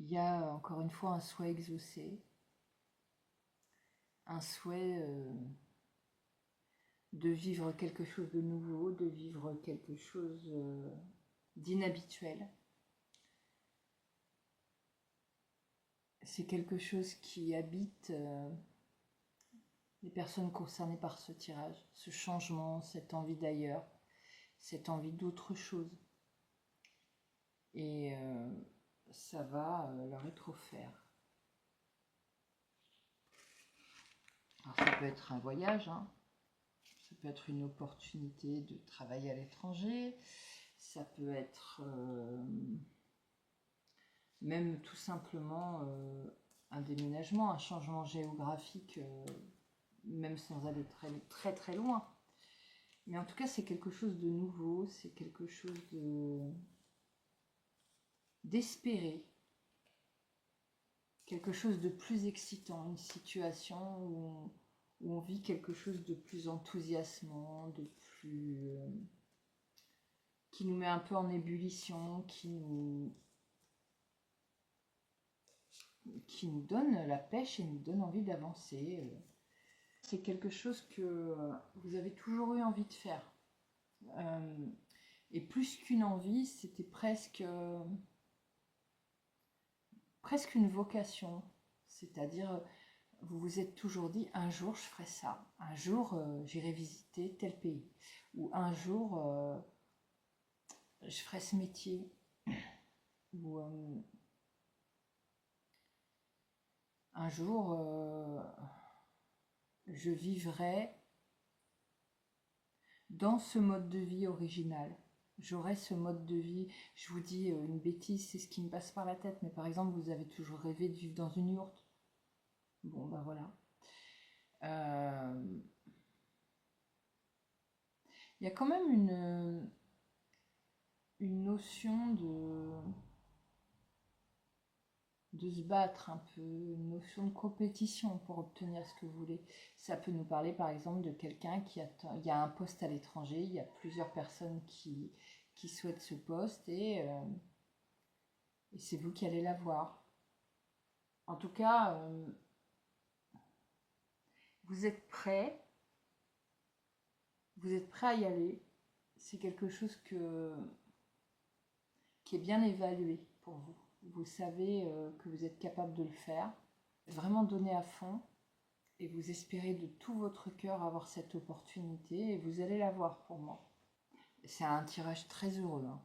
il y a encore une fois un souhait exaucé, un souhait de vivre quelque chose de nouveau, de vivre quelque chose d'inhabituel. C'est quelque chose qui habite les personnes concernées par ce tirage, ce changement, cette envie d'ailleurs, cette envie d'autre chose. Et ça va leur être offert. Alors ça peut être un voyage, hein. Ça peut être une opportunité de travailler à l'étranger, ça peut être même tout simplement un déménagement, un changement géographique, même sans aller très très loin. Mais en tout cas, c'est quelque chose de nouveau, c'est quelque chose d'espéré, quelque chose de plus excitant, une situation où on vit quelque chose de plus enthousiasmant, de plus qui nous met un peu en ébullition, qui nous donne la pêche et nous donne envie d'avancer. C'est quelque chose que vous avez toujours eu envie de faire. Et plus qu'une envie, c'était presque une vocation. C'est-à-dire, vous vous êtes toujours dit, un jour je ferai ça, un jour j'irai visiter tel pays, ou un jour je ferai ce métier, ou un jour je vivrai dans ce mode de vie original. J'aurai ce mode de vie, je vous dis une bêtise, c'est ce qui me passe par la tête, mais par exemple, vous avez toujours rêvé de vivre dans une yourte. Bon, ben voilà. Il y a quand même une notion de se battre un peu, une notion de compétition pour obtenir ce que vous voulez. Ça peut nous parler par exemple de quelqu'un qui attend, il y a un poste à l'étranger, il y a plusieurs personnes qui souhaitent ce poste et c'est vous qui allez l'avoir. En tout cas, vous êtes prêt à y aller. C'est quelque chose qui est bien évalué pour vous. Vous savez que vous êtes capable de le faire. Vraiment donner à fond et vous espérez de tout votre cœur avoir cette opportunité et vous allez l'avoir pour moi. C'est un tirage très heureux, hein.